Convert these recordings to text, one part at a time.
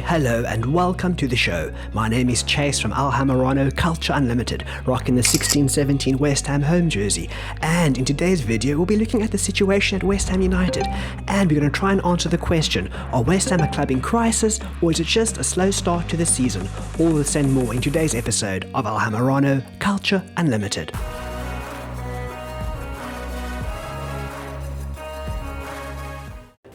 hello and welcome to the show. My name is Chace from Hammerano, Culture Unlimited, rocking the 16-17 West Ham home jersey. And in today's video, we'll be looking at the situation at West Ham United. And we're going to try and answer the question, are West Ham a club in crisis, or is it just a slow start to the season? All this and more in today's episode of Hammerano, Culture Unlimited.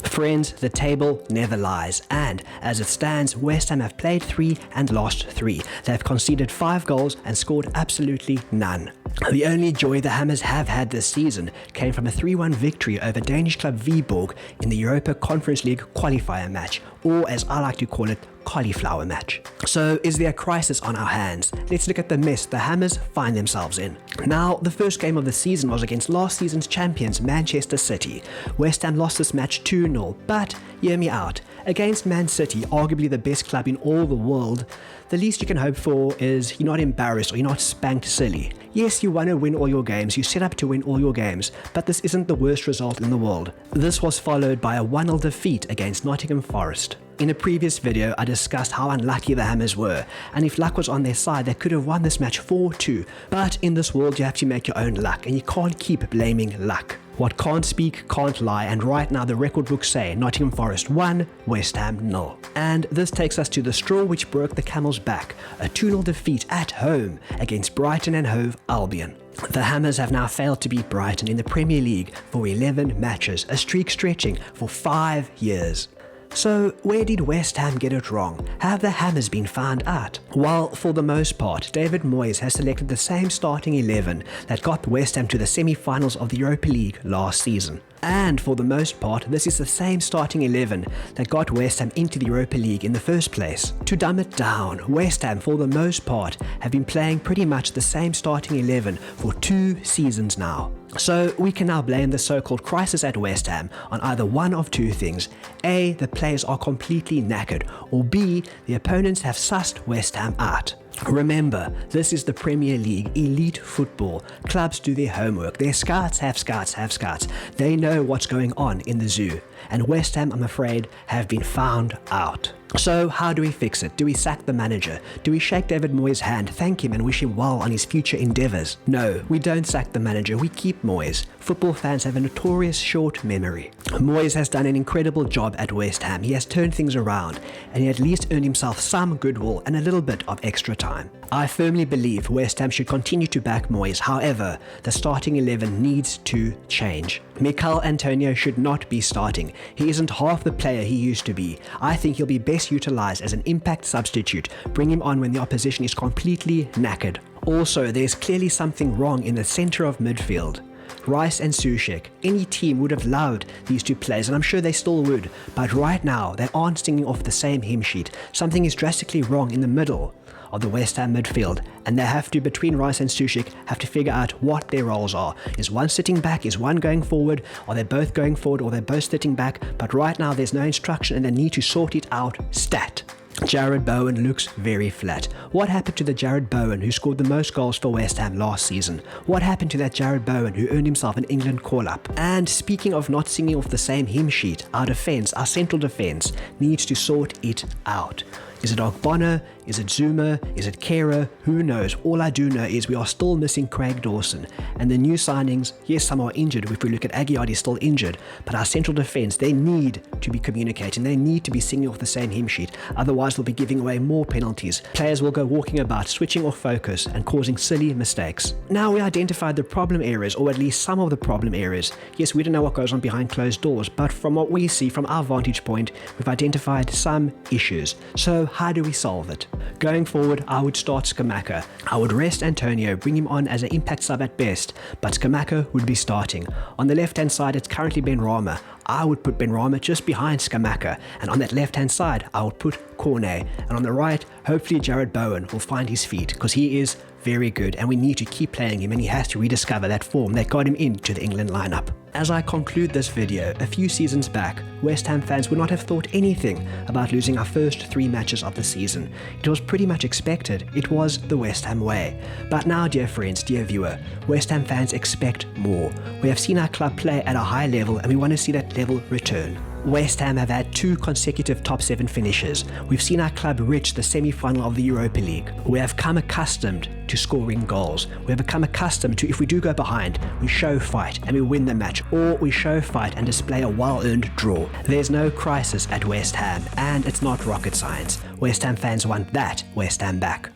Friends, the table never lies, and as it stands, West Ham have played 3 and lost 3. They have conceded 5 goals and scored absolutely none. The only joy the Hammers have had this season came from a 3-1 victory over Danish club Viborg in the Europa Conference League qualifier match, or as I like to call it, cauliflower match. So is there a crisis on our hands? Let's look at the mess the Hammers find themselves in. Now, the first game of the season was against last season's champions Manchester City. West Ham lost this match 2-0, but hear me out. Against Man City, arguably the best club in all the world, the least you can hope for is you're not embarrassed or you're not spanked silly. Yes, you want to win all your games, you set up to win all your games, but this isn't the worst result in the world. This was followed by a 1-0 defeat against Nottingham Forest. In a previous video, I discussed how unlucky the Hammers were, and if luck was on their side, they could have won this match 4-2. But in this world, you have to make your own luck, and you can't keep blaming luck. What can't speak, can't lie, and right now the record books say Nottingham Forest 1, West Ham 0. And this takes us to the straw which broke the camel's back, a 2-0 defeat at home against Brighton and Hove Albion. The Hammers have now failed to beat Brighton in the Premier League for 11 matches, a streak stretching for 5 years. So, where did West Ham get it wrong? Have the Hammers been found out? Well, for the most part, David Moyes has selected the same starting 11 that got West Ham to the semi-finals of the Europa League last season. And for the most part, this is the same starting 11 that got West Ham into the Europa League in the first place. To dumb it down, West Ham, for the most part, have been playing pretty much the same starting 11 for 2 seasons now. So we can now blame the so-called crisis at West Ham on either one of 2 things. A, the players are completely knackered, or B, the opponents have sussed West Ham out. Remember, this is the Premier League, elite football. Clubs do their homework. Their scouts have scouts. They know what's going on in the zoo. And West Ham, I'm afraid, have been found out. So how do we fix it? Do we sack the manager? Do we shake David Moyes' hand, thank him and wish him well on his future endeavours? No, we don't sack the manager, we keep Moyes. Football fans have a notorious short memory. Moyes has done an incredible job at West Ham. He has turned things around and he at least earned himself some goodwill and a little bit of extra time. I firmly believe West Ham should continue to back Moyes. However, the starting 11 needs to change. Mikel Antonio should not be starting. He isn't half the player he used to be. I think he'll be best utilised as an impact substitute. Bring him on when the opposition is completely knackered. Also, there's clearly something wrong in the centre of midfield. Rice and Soucek. Any team would have loved these 2 players, and I'm sure they still would, but right now they aren't singing off the same hymn sheet. Something is drastically wrong in the middle of the West Ham midfield, and they have to, between Rice and Soucek, have to figure out what their roles are. Is one sitting back? Is one going forward? Are they both going forward, or they're both sitting back? But right now there's no instruction and they need to sort it out stat. Jarrod Bowen looks very flat. What happened to the Jarrod Bowen who scored the most goals for West Ham last season? What happened to that Jarrod Bowen who earned himself an England call-up? And speaking of not singing off the same hymn sheet, our defence, our central defence, needs to sort it out. Is it Ogbonna? Is it Zuma? Is it Kera? Who knows? All I do know is we are still missing Craig Dawson. And the new signings, yes, some are injured. If we look at Aguiar, he's still injured. But our central defence, they need to be communicating. They need to be singing off the same hymn sheet. Otherwise, they'll be giving away more penalties. Players will go walking about, switching off focus and causing silly mistakes. Now we identified the problem areas, or at least some of the problem areas. Yes, we don't know what goes on behind closed doors, but from what we see from our vantage point, we've identified some issues. So how do we solve it? Going forward, I would start Scamacca. I would rest Antonio, bring him on as an impact sub at best, but Scamacca would be starting. On the left-hand side, it's currently Benrahma. I would put Benrahma just behind Scamacca, and on that left-hand side, I would put Cornet. And on the right, hopefully Jarrod Bowen will find his feet, because he is very good, and we need to keep playing him, and he has to rediscover that form that got him into the England lineup. As I conclude this video, a few seasons back, West Ham fans would not have thought anything about losing our first 3 matches of the season. It was pretty much expected. It was the West Ham way. But now, dear friends, dear viewer, West Ham fans expect more. We have seen our club play at a high level and we want to see that level return. West Ham have had 2 consecutive top 7 finishes. We've seen our club reach the semi-final of the Europa League. We have come accustomed to scoring goals. We have become accustomed to, if we do go behind, we show fight and we win the match, or we show fight and display a well-earned draw. There's no crisis at West Ham, and it's not rocket science. West Ham fans want that West Ham back.